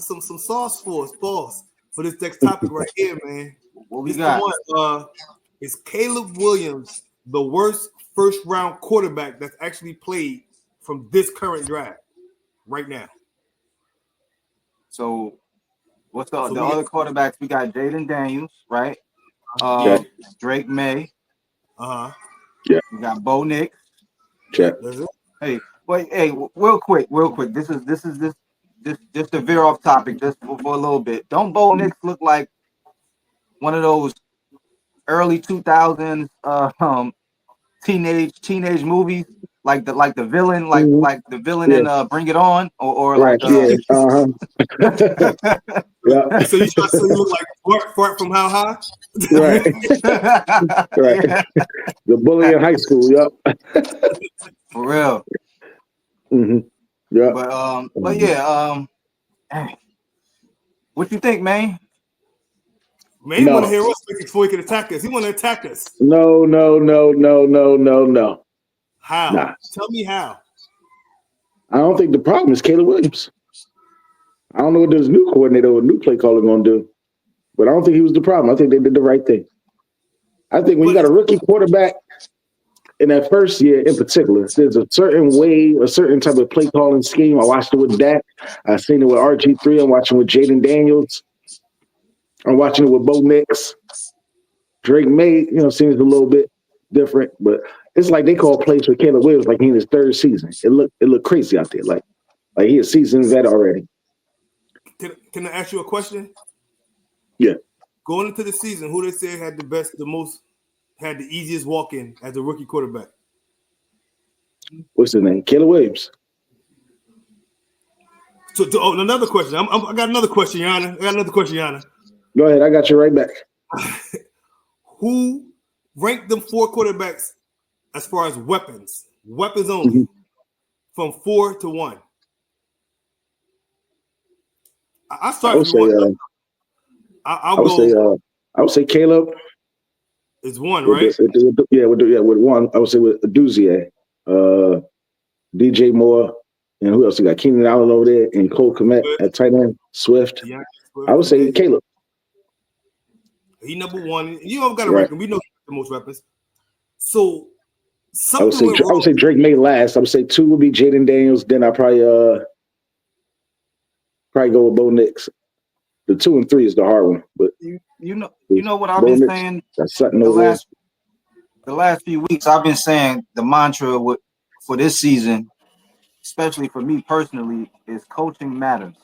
some sauce for us, pause for this next topic right here, man. What we It's got? the one. Is Caleb Williams the worst first round quarterback that's actually played from this current draft right now? So what's So the other quarterbacks? We got Jaden Daniels, right? Yeah. Drake May. Uh-huh. Yeah. We got Bo Nix. Check. That's it. Hey, wait, hey, real quick. This just to veer off topic just for a little bit. Don't Bo Nix look like one of those early 2000s teenage movies, like the villain, like the villain in Bring It On, or Right. like Yeah. Yeah. So you trying to say you look like Fart from How High? Right. Right. Yeah. The bully in high school. Yep. For real. Mm-hmm. Yeah. But yeah, hey, what you think, man? Man, he want to hear us before he can attack us. He want to attack us. No. How? Nah. Tell me how. I don't think the problem is Caleb Williams. I don't know what this new coordinator or new play caller going to do, but I don't think he was the problem. I think they did the right thing. I think when you got a rookie quarterback in that first year in particular, there's a certain way, a certain type of play calling scheme. I watched it with Dak. I've seen it with RG3. I'm watching with Jaden Daniels. I'm watching it with Bo Nix. Drake May, seems a little bit different, but it's like they call plays for Caleb Williams like he in his third season. It looked crazy out there, like he a seasoned vet already. Can I ask you a question? Yeah. Going into the season, who they say had had the easiest walk-in as a rookie quarterback? What's his name? Caleb Williams. So, another question. I got another question, Yana. Go ahead. I got you right back. Who ranked them 4 quarterbacks as far as weapons only, from 4 to 1? I start with one. I would say Caleb. It's 1, right? With 1. I would say with Aduzier, DJ Moore, and who else? You got Keenan Allen over there, and Cole Kmet at tight end. Swift. Yeah, I would say Caleb. He number 1. You don't got to rank him. We know the most weapons. So I would say Drake May last. I would say 2 would be Jaden Daniels. Then I probably go with Bo Nix. The 2 and 3 is the hard one. But you know what I've been saying. That's something over the last few weeks. I've been saying the mantra for this season, especially for me personally, is coaching matters.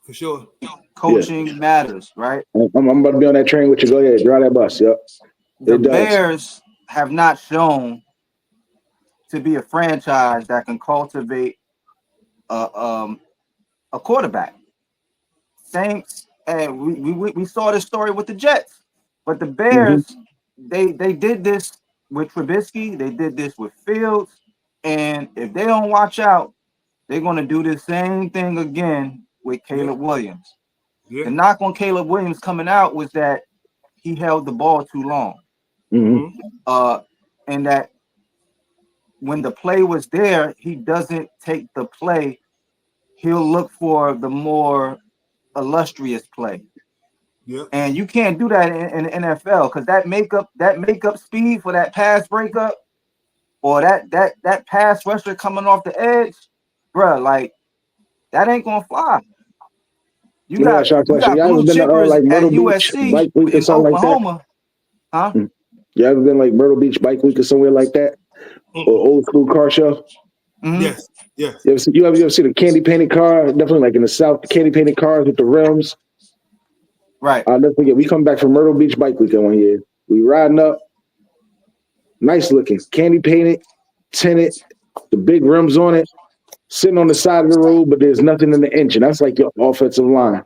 For sure. Coaching matters, right? I'm about to be on that train with you. Go ahead, drive that bus. Yep. The Bears have not shown to be a franchise that can cultivate a quarterback. Saints, and we saw this story with the Jets, but the Bears, they did this with Trubisky, they did this with Fields, and if they don't watch out, they're going to do the same thing again with Caleb Williams. Yeah. The knock on Caleb Williams coming out was that he held the ball too long. And that when the play was there, he doesn't take the play. He'll look for the more illustrious play. And you can't do that in the NFL because that makeup speed for that pass breakup or that pass rusher coming off the edge, bro, like that ain't gonna fly. You got blue chippers like at Myrtle USC Beach, Bike Week or something Oklahoma, like that. You ever been like Myrtle Beach Bike Week or somewhere like that, or old school car show? Yes. You ever see the candy painted car? Definitely like in the South, the candy painted cars with the rims. Right. I'll never forget. We come back from Myrtle Beach Bike Weekend one year. We riding up, nice looking, candy painted, tinted, the big rims on it, sitting on the side of the road, but there's nothing in the engine. That's like your offensive line.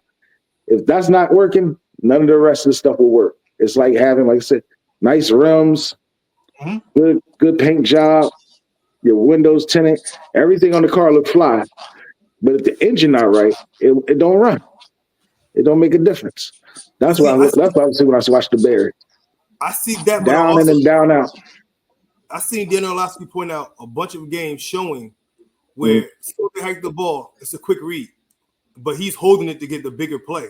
If that's not working, none of the rest of the stuff will work. It's like having, like I said, nice rims, good paint job, your windows tinted, everything on the car look fly. But if the engine not right, it don't run. It don't make a difference. That's why I see when I watch the Bears. I see that down in and down out. I seen Daniel Orlovsky point out a bunch of games showing where they hike the ball. It's a quick read. but he's holding it to get the bigger play.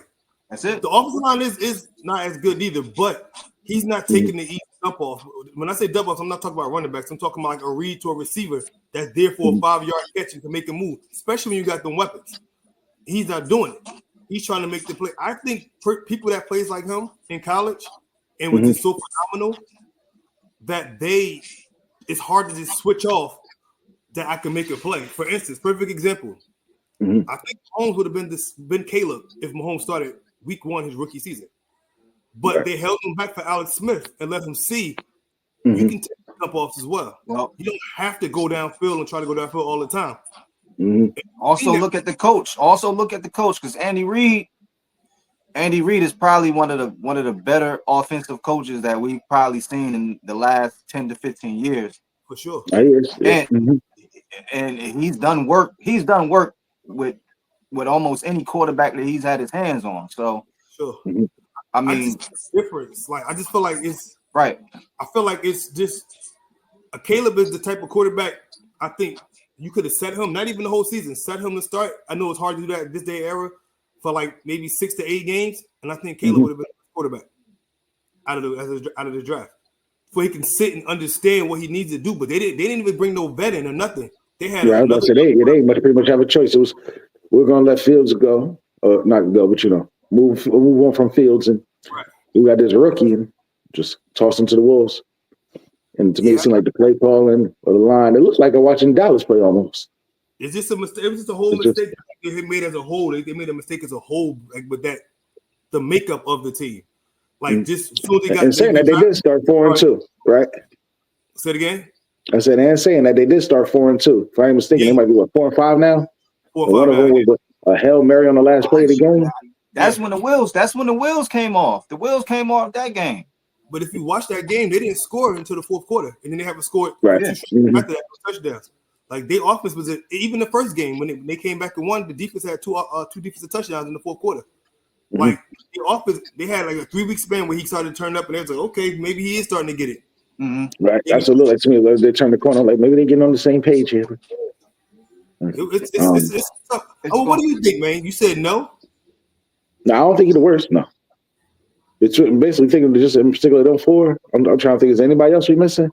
That's it. The offensive line is not as good either, but he's not taking the easy dump off. When I say dump off, I'm not talking about running backs. I'm talking about like a read to a receiver that's there for a 5-yard catch and can make a move, especially when you got them weapons. He's not doing it. He's trying to make the play. I think people that plays like him in college and which is so phenomenal that it's hard to just switch off that I can make a play. For instance, perfect example. I think Mahomes would have been Caleb if Mahomes started week 1 his rookie season. But they held him back for Alex Smith and let him see you can take dump offs as well. You don't have to go downfield and try to go downfield all the time. Also look at the coach. Because Andy Reid is probably one of the better offensive coaches that we've probably seen in the last 10 to 15 years. For sure. And he's done work. He's done work with almost any quarterback that he's had his hands on. So sure. I mean, difference. Like I just feel like it's right. I feel like it's just Caleb is the type of quarterback I think you could have set him, not even the whole season, set him to start. I know it's hard to do that at this day era for like maybe 6 to 8 games, and I think Caleb would have been the quarterback out of the draft, so he can sit and understand what he needs to do. But they didn't even bring no vet in or nothing. They had I was about to say they pretty much have a choice. It was we're gonna let Fields go, or not go, but move on from Fields, and we got this rookie and just toss him to the wolves. And to me, it seemed like the play calling or the line. It looks like I'm watching Dallas play almost. It's just a mistake. It was just a whole mistake they made as a whole. They made a mistake as a whole, like with that the makeup of the team. Like just so they got. And saying that they did start 4-2, right? Say it again. I said, and saying that they did start 4-2. If I ain't mistaken, they might be 4-5 now. 4 one of them was a Hail Mary on the last play of the game. That's when the wheels came off. The wheels came off that game. But if you watch that game, they didn't score until the fourth quarter, and then they haven't scored after that touchdowns. Like their offense was even the first game when they came back and won. The defense had two defensive touchdowns in the fourth quarter. Like the offense, they had like a 3-week span where he started to turn up, and they was like, okay, maybe he is starting to get it. Right, that's what it looked like to me. They turned the corner, like maybe they're getting on the same page here. It's tough. What do you think, man? You said no. No, I don't think he's the worst. No, it's basically thinking just in particular them 4. I'm trying to think. Is anybody else we missing?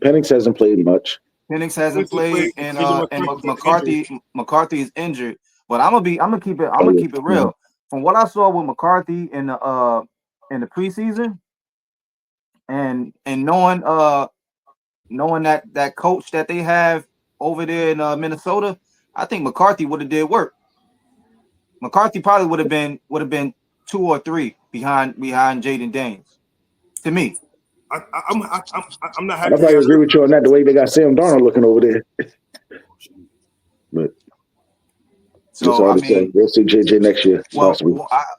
Penix hasn't played much. Penix hasn't played, and McCarthy is injured. But I'm gonna keep it real. From what I saw with McCarthy in the preseason, and knowing that coach that they have over there in Minnesota, I think McCarthy would have did work. McCarthy probably would have been 2 or 3 behind Jaden Daniels. To me, I'm not happy. I probably agree with you on that. The way they got Sam Darnold looking over there, but so I mean, we'll see JJ next year. Well,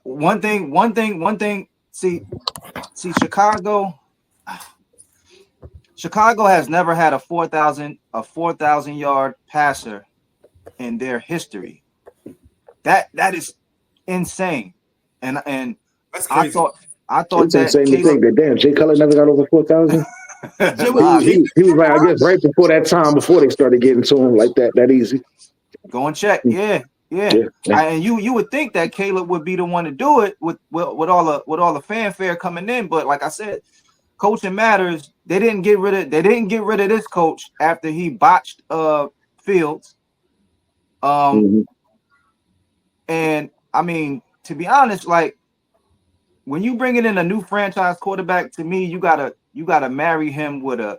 one thing. See, Chicago has never had a 4,000 yard passer in their history. That is insane, and that's crazy. I thought it's that insane to think that damn Jay Cutler never got over 4,000. he was like, I guess right before that time, before they started getting to him like that easy. Go and check, yeah. And you would think that Caleb would be the one to do it with all the fanfare coming in, but like I said, coaching matters. They didn't get rid of this coach after he botched Fields. And I mean, to be honest, like when you bring in a new franchise quarterback, to me, you gotta marry him with a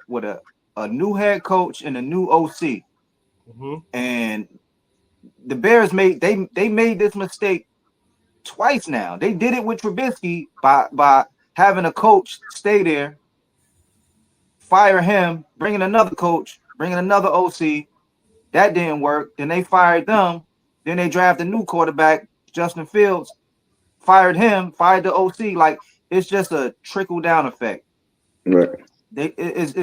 new head coach and a new OC. And the Bears made this mistake twice now. They did it with Trubisky by having a coach stay there, fire him, bringing another coach, bringing another OC. That didn't work. Then they fired them. Then they drafted a new quarterback, Justin Fields, fired him, fired the OC. Like it's just a trickle down effect. Right. It's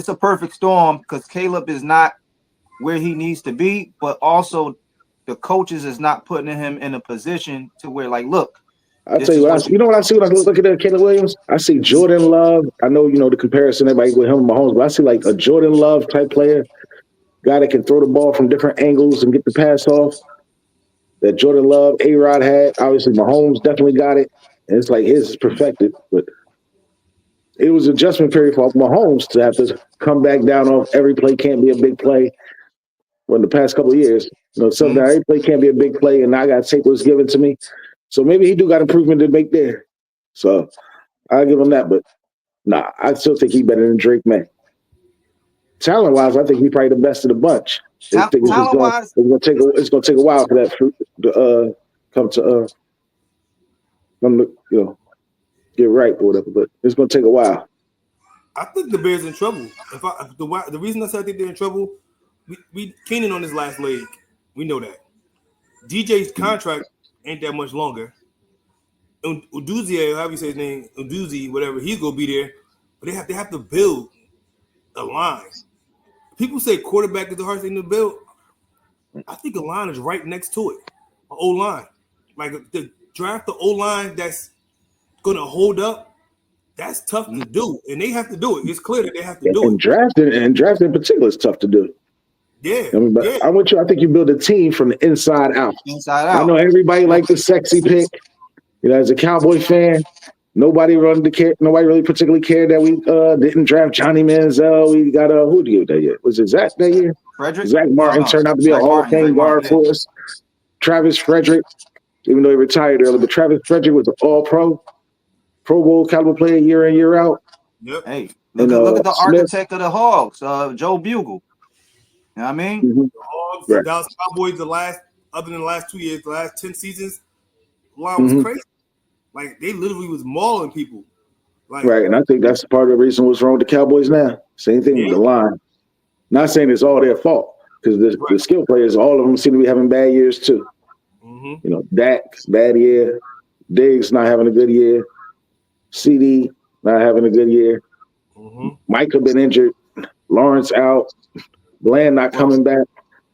a perfect storm because Caleb is not where he needs to be, but also the coaches is not putting him in a position to where, like, look. I'll tell you what I see. You know what I see when I look at Caleb Williams? I see Jordan Love. I know, the comparison everybody with him and Mahomes, but I see like a Jordan Love type player, guy that can throw the ball from different angles and get the pass off. that Jordan Love, A-Rod had. Obviously, Mahomes definitely got it. And it's like his is perfected. But it was adjustment period for Mahomes to have to come back down off every play can't be a big play. Well, in the past couple of years, something every play can't be a big play, and I got tape was given to me. So maybe he do got improvement to make there. So I'll give him that. But nah, I still think he better than Drake May. Talent-wise, I think he's probably the best of the bunch. Talent-wise, it's gonna take a while for that fruit to come to get right or whatever. But it's gonna take a while. I think the Bears in trouble. The reason I say I think they're in trouble, we Keenan on his last leg. We know that. DJ's contract ain't that much longer. Uduzi, however you say his name, Uduzi, whatever, he's gonna be there. But they have to build a line. People say quarterback is the hardest thing to build. I think a line is right next to it. An O-line. Like the draft the O-line that's gonna hold up, that's tough to do. And they have to do it. It's clear that they have to do it. Drafting in particular is tough to do. Yeah. But I'm with you. I think you build a team from the inside out. Inside out. I know everybody like the sexy pick. As a Cowboy fan, nobody really particularly cared that we didn't draft Johnny Manziel. We got who did you that year? Was it Zach that year? Frederick? Zach Martin turned out to be a Hall of Fame guard for us. Travis Frederick, even though he retired early, but Travis Frederick was an All-Pro, Pro Bowl caliber player year in, year out. Yep. Hey, look at the architect of the Hogs, Joe Bugle. You know what I mean? Mm-hmm. The Hogs, the Dallas Cowboys, other than the last 2 years, the last 10 seasons, line was crazy. Like they literally was mauling people. Right, and I think that's part of the reason what's wrong with the Cowboys now. Same thing with the line. Not saying it's all their fault because the skill players, all of them seem to be having bad years too. Mm-hmm. Dak, bad year. Diggs not having a good year. CD not having a good year. Mm-hmm. Mike have been injured. Lawrence out. Bland not coming back.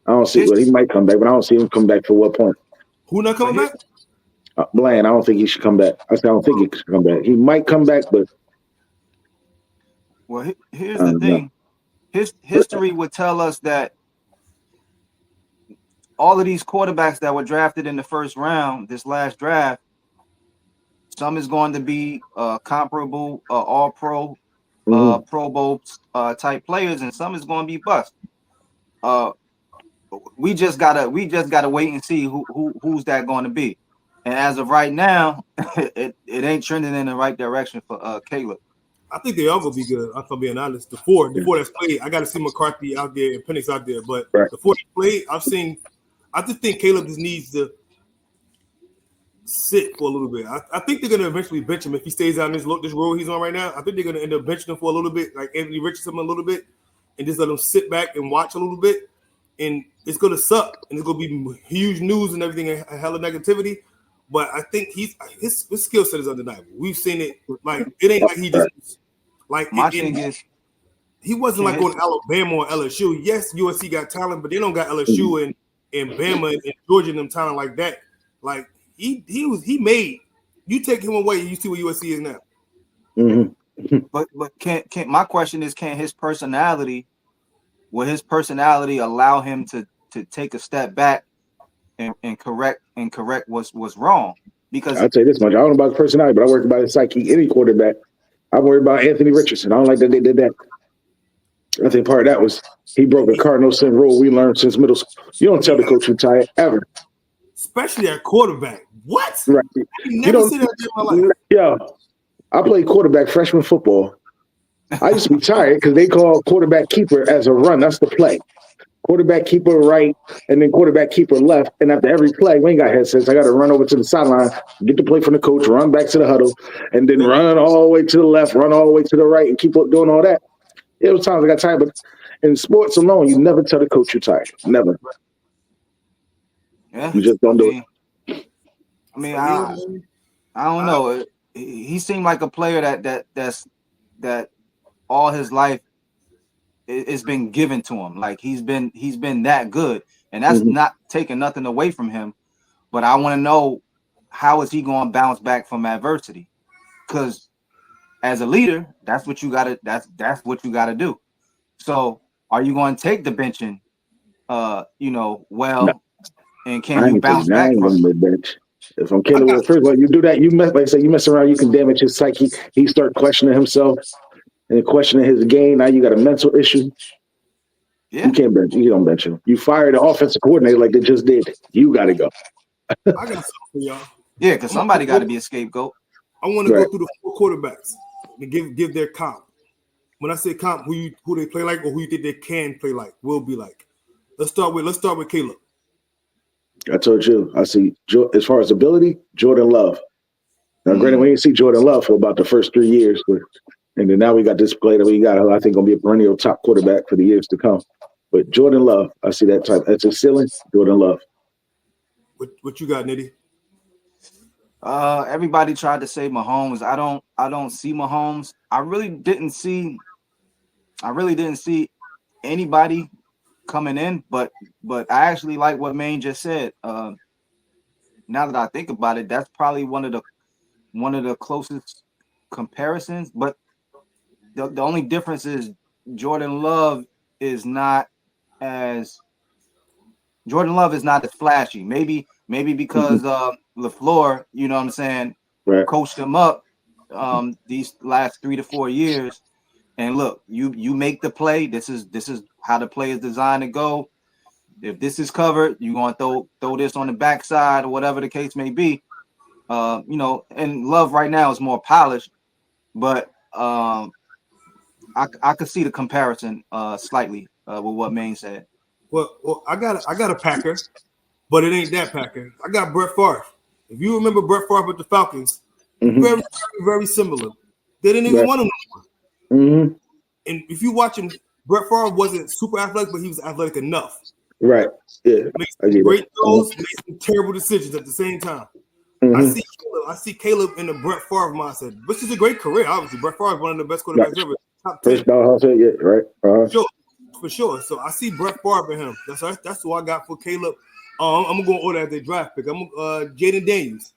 I don't see. Well, he might come back, but I don't see him come back for what point. Who not coming back? Bland, I don't think he should come back. I don't think he should come back. He might come back, but here's the thing. History would tell us that all of these quarterbacks that were drafted in the first round, this last draft, some is going to be comparable, All-Pro, Pro Bowl type players, and some is going to be bust. We just gotta wait and see who's that going to be. And as of right now, it ain't trending in the right direction for Caleb. I think they all gonna be good. I'm being honest. The four that's played, I got to see McCarthy out there and Penix out there. But the four that played, I just think Caleb just needs to sit for a little bit. I think they're gonna eventually bench him if he stays on this road he's on right now. I think they're gonna end up benching him for a little bit, like Anthony Richardson a little bit, and just let him sit back and watch a little bit. And it's gonna suck, and it's gonna be huge news and everything, and a hell of negativity. But I think his skill set is undeniable. We've seen it. Like it ain't like he just like my thing is he wasn't like going to Alabama or LSU. Yes, USC got talent, but they don't got LSU and Bama and Georgia and them talent like that. Like he made you take him away, you see where USC is now. Mm-hmm. But can't my question is, can his personality, will his personality allow him to take a step back and correct what's wrong? Because I'll tell you this much: I don't know about the personality, but I worry about his psyche. Any quarterback, I worry about Anthony Richardson. I don't like that they did that. I think part of that was he broke a cardinal sin rule we learned since middle school. You don't tell the coach you're tired ever, especially at quarterback. What? Right? I never seen that in my life. Yeah, I played quarterback freshman football. I used to be tired because they call quarterback keeper as a run. That's the play. Quarterback keeper right, and then quarterback keeper left. And after every play, we ain't got headsets. I got to run over to the sideline, get the play from the coach, run back to the huddle, and then run all the way to the left, run all the way to the right, and keep up doing all that. It was times I got tired, but in sports alone, you never tell the coach you're tired. Never. Yeah, you just don't do it. I mean, I don't know. He seemed like a player that all his life it's been given to him. Like he's been that good, and that's not taking nothing away from him. But I want to know, how is he going to bounce back from adversity? Because as a leader, that's what you gotta what you gotta do. So are you going to take the benching? And can you bounce back I from ain't it? gonna bench. If I'm Caleb Williams, first of all, you do that, you mess like I say, you mess around, you can damage his psyche. He start questioning himself and questioning his game. Now you got a mental issue. Yeah. You can't bench. You don't bench him. You fire the offensive coordinator like they just did. You got to go. I got something for y'all. Yeah, because somebody got to be a scapegoat. I want to go through the 4 quarterbacks and give their comp. When I say comp, who they play like or who you think they can play like, will be like. Let's start with Caleb. I told you. I see. As far as ability, Jordan Love. Now, granted, we didn't see Jordan Love for about the first 3 years, and then now we got this play that we got. I think gonna be a perennial top quarterback for the years to come. But Jordan Love, I see that type. That's a ceiling. Jordan Love. What you got, Nitty? Everybody tried to say Mahomes. I don't see Mahomes. I really didn't see anybody coming in, but I actually like what Maine just said. Now that I think about it, that's probably one of the closest comparisons. But the only difference is Jordan Love is not as flashy. Maybe because LaFleur, you know what I'm saying, Right. coached him up these last 3 to 4 years. And look, you make the play. This is how the play is designed to go. If this is covered, you're gonna throw this on the backside or whatever the case may be. And Love right now is more polished, but I could see the comparison slightly with what Maine said. Well, I got a Packer, but it ain't that Packer. I got Brett Favre. If you remember Brett Favre with the Falcons, very, very similar. They didn't even want him anymore. And if you watch him, Brett Favre wasn't super athletic, but he was athletic enough. Right. Yeah. Made some great throws, made some terrible decisions at the same time. I see Caleb in the Brett Favre mindset, which is a great career. Obviously, Brett Favre is one of the best quarterbacks ever. Top 10. First ball, yeah, right. For sure. So I see Brett Favre in him. That's who I got for Caleb. I'm gonna go order as a draft pick. I'm Jaden Daniels.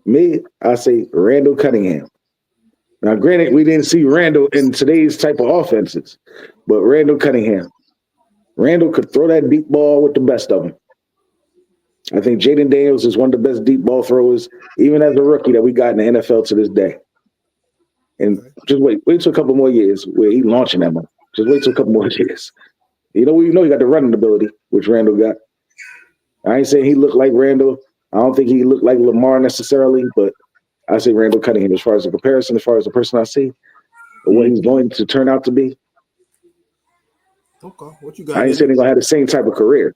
Me, I say Randall Cunningham. Now, granted, we didn't see Randall in today's type of offenses, but Randall Cunningham. Randall could throw that deep ball with the best of them. I think Jaden Daniels is one of the best deep ball throwers, even as a rookie, that we got in the NFL to this day. And just wait till a couple more years where he's launching that one. Just wait till a couple more years. You know he got the running ability, which Randall got. I ain't saying he looked like Randall. I don't think he looked like Lamar necessarily, but I say Randall Cunningham as far as the comparison, as far as the person I see, or what he's going to turn out to be. Okay, what you got? I ain't saying he's gonna have the same type of career.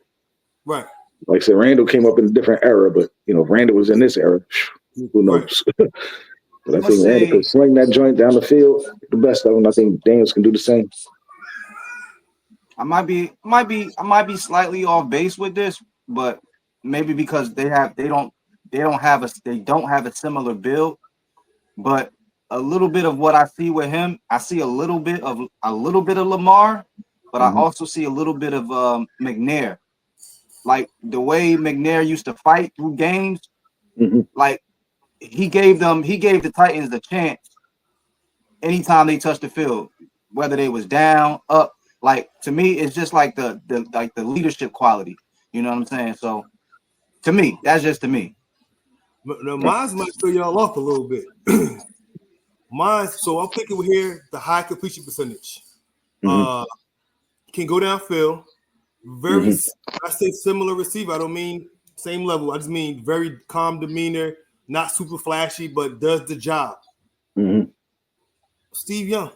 Right. Like I said, Randall came up in a different era, but if Randall was in this era, who knows? Right. But I think Randall could sling that joint down the field, the best of them. I think Daniels can do the same. I might be slightly off base with this, but maybe because they don't have a similar build. But a little bit of what I see with him, I see a little bit of Lamar, but I also see a little bit of McNair. Like the way McNair used to fight through games, like he gave the Titans the chance anytime they touched the field, whether they was down, up. Like to me, it's just like the leadership quality. You know what I'm saying? So to me, that's just to me. Now, mine might throw y'all off a little bit. So I'm thinking here the high completion percentage. Can go downfield. Very, I say similar receiver. I don't mean same level. I just mean very calm demeanor, not super flashy, but does the job. Steve Young.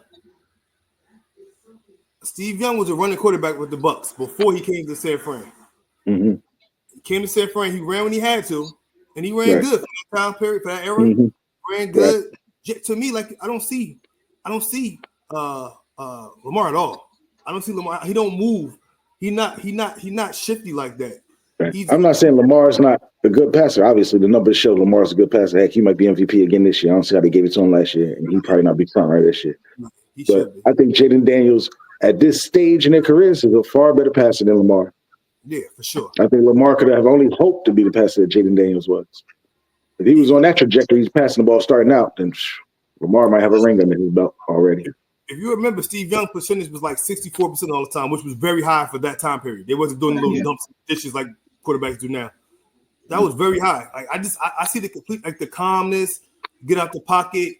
Steve Young was a running quarterback with the Bucs before he came to San Fran. He came to San Fran. He ran when he had to, and he ran good for that time period, for that era. Ran good. To me, like I don't see Lamar at all. I don't see Lamar. He don't move. He not shifty like that. I'm not saying Lamar's not a good passer. Obviously, the numbers show Lamar's a good passer. Heck, he might be MVP again this year. I don't see how they gave it to him last year, and he probably not be front right this year. But I think Jaden Daniels at this stage in their careers is a far better passer than Lamar. Yeah, for sure. I think Lamar could have only hoped to be the passer that Jaden Daniels was. If he was on that trajectory, he's passing the ball starting out, then Lamar might have a ring under his belt already. if you remember, Steve Young percentage was like 64% all the time, which was very high for that time period. They wasn't doing little dumps dishes like quarterbacks do now. That was very high. Like, I see the complete, like the calmness, get out the pocket,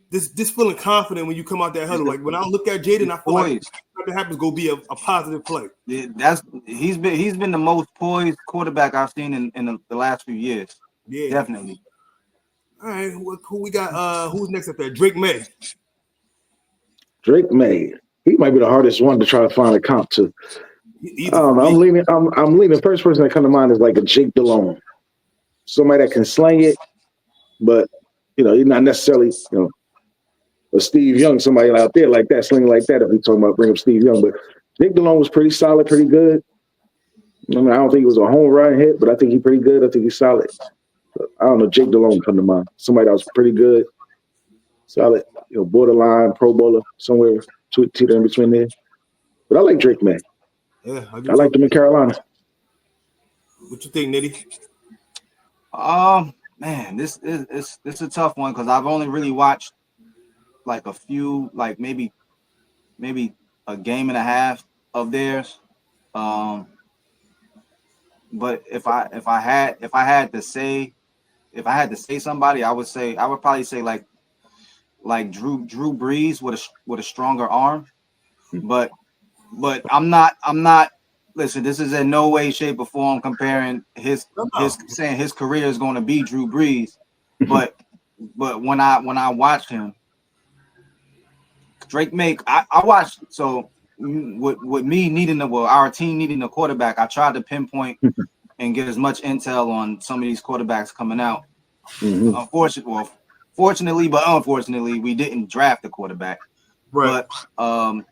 this feeling confident when you come out that huddle. Like when I look at Jaden, I feel like that happens go be a positive play. Yeah, he's been the most poised quarterback I've seen in the last few years. Yeah, definitely. All right, who we got? Who's next up there? Drake May. Drake May. He might be the hardest one to try to find a comp to. I don't know. I'm leaning. First person that come to mind is like a Jake Delhomme, somebody that can slang it, but he's not necessarily a Steve Young, somebody out there like that, slinging like that. If we talking about bring up Steve Young, but Jake Delhomme was pretty solid, pretty good. I mean, I don't think it was a home run hit, but I think he's pretty good. I think he's solid. But I don't know. Jake Delhomme come to mind. Somebody that was pretty good, solid, borderline Pro Bowler, somewhere teeter in between there. But I like Drake May. Yeah, I like him in Carolina. What you think, Nitty? Man, this is a tough one because I've only really watched like a few, like maybe a game and a half of theirs. But if I had to say somebody, I would probably say like Drew Brees with a stronger arm. But I'm not. Listen, this is in no way, shape, or form comparing saying his career is going to be Drew Brees. But when I watch him, Drake May, I watched. So with me needing our team needing a quarterback, I tried to pinpoint and get as much intel on some of these quarterbacks coming out. Mm-hmm. Fortunately, but unfortunately, we didn't draft a quarterback. Right. But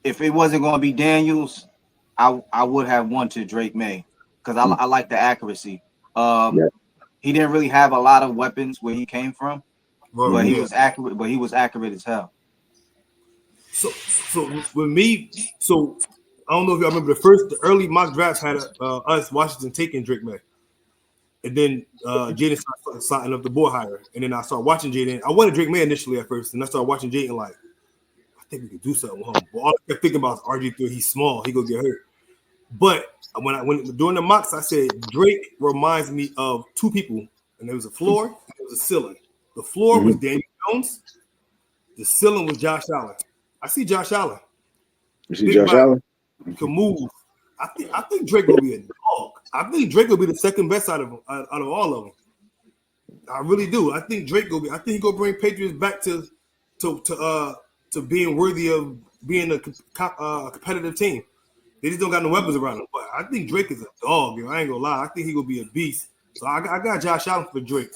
if it wasn't going to be Daniels, I would have wanted Drake May because I like the accuracy. He didn't really have a lot of weapons where he came from, but he was accurate. But he was accurate as hell. So with me, I don't know if y'all remember the early mock drafts had us Washington taking Drake May, and then Jaden started signing up the board higher, and then I started watching Jaden. I wanted Drake May initially at first, and I started watching Jaden like, I think we could do something with him. But all I kept thinking about is RG3. He's small. He gonna get hurt. But when during the mocks, I said Drake reminds me of two people, and there was a floor and there was a ceiling. The floor was Daniel Jones. The ceiling was Josh Allen. I see Josh Allen. You see Josh Allen? He can move. I think Drake will be a dog. I think Drake will be the second best out of all of them. I really do. I think Drake will be. I think he gonna bring Patriots back to being worthy of being a competitive team. They just don't got no weapons around him. But I think Drake is a dog. I ain't gonna lie. I think he gonna be a beast. So I got Josh Allen for Drake.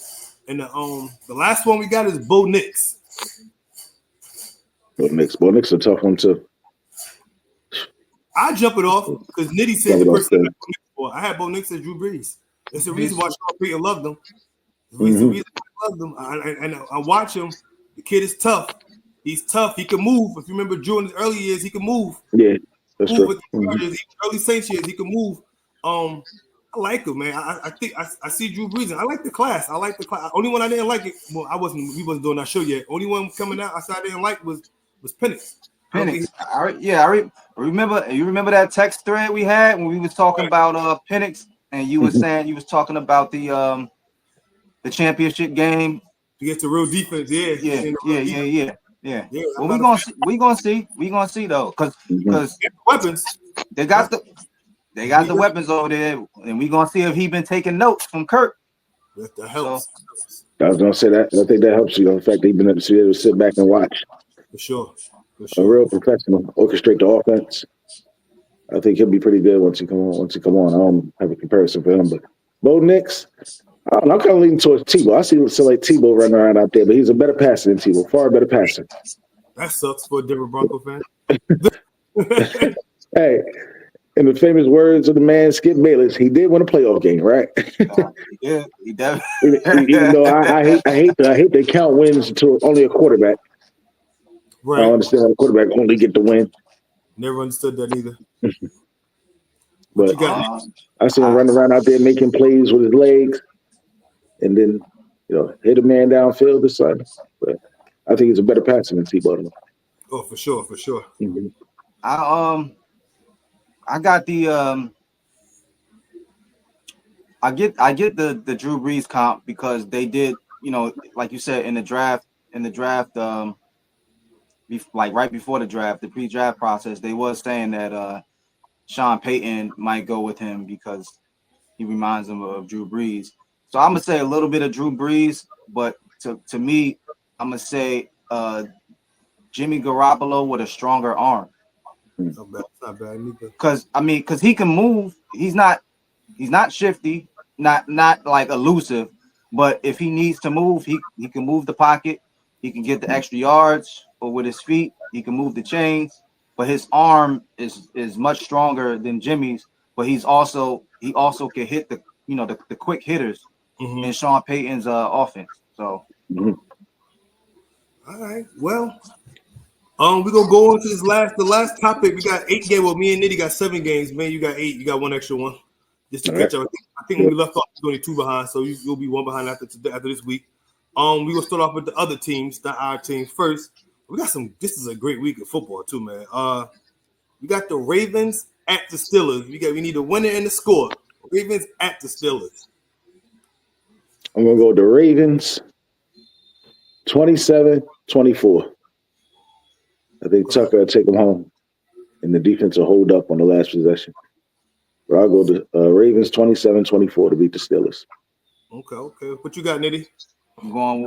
And the last one we got is Bo Nix. Bo Nix a tough one too. I jump it off because Nitty said the person I had Bo Nix as Drew Brees. It's the reason why Sean Payton loved him. The reason why I loved him. And I watch him. The kid is tough. He's tough. He can move. If you remember Drew in his early years, he can move. Yeah, that's true. With the early Saints years, he can move. I like him, man. I think I see Drew Brees. I like the class. Only one I didn't like it. Well, we wasn't doing that show yet. Only one coming out I said I didn't like was Penix. I remember. You remember that text thread we had when we was talking about Penix, and you was saying you was talking about the championship game. To get the real defense, yeah. Well, we gonna see though, because weapons. They got the weapons over there, and we gonna see if he been taking notes from Kirk. That helps. I was gonna say that. I think that helps you. The fact that he's been able to sit back and watch. For sure. A real professional, orchestrate the offense. I think he'll be pretty good once he come on. I don't have a comparison for him, but Bo Nix, I don't know, I'm kind of leaning towards Tebow. I see like Tebow running around out there, but he's a better passer than Tebow, far better passer. That sucks for a Denver Bronco fan. Hey, in the famous words of the man Skip Bayless, he did win a playoff game, right? Yeah, he definitely. Even though I hate to count wins to only a quarterback. Right. I don't understand why a quarterback only get the win. Never understood that either. But I see him running around out there making plays with his legs, and then hit a man downfield or something. But I think he's a better passer than T. Baltimore. Oh, for sure, for sure. Mm-hmm. I got the I get the Drew Brees comp because they did, like you said in the draft, like right before the draft, the pre-draft process, they was saying that Sean Payton might go with him because he reminds him of Drew Brees. So I'm gonna say a little bit of Drew Brees, but to me, I'm gonna say Jimmy Garoppolo with a stronger arm. Not bad, not bad neither. Because he can move. He's not shifty, not like elusive. But if he needs to move, he can move the pocket. He can get the extra yards, or with his feet, he can move the chains. But his arm is much stronger than Jimmy's. But he also can hit the quick hitters in Sean Payton's offense. So, all right, well. We're gonna go on to the last topic. We got 8 games. Well, me and Nitty got 7 games. Man, you got 8. You got 1 extra one. Just to catch up. I think when we left off, you're only 2 behind, so you'll be 1 behind after this week. We will start off with the other teams, not our team first. We got some. This is a great week of football too, man. We got the Ravens at the Steelers. We need a winner and a score. Ravens at the Steelers. I'm gonna go with the Ravens 27-24. I think Tucker will take them home, and the defense will hold up on the last possession. But I'll go to Ravens 27-24 to beat the Steelers. Okay. What you got, Nitty? I'm going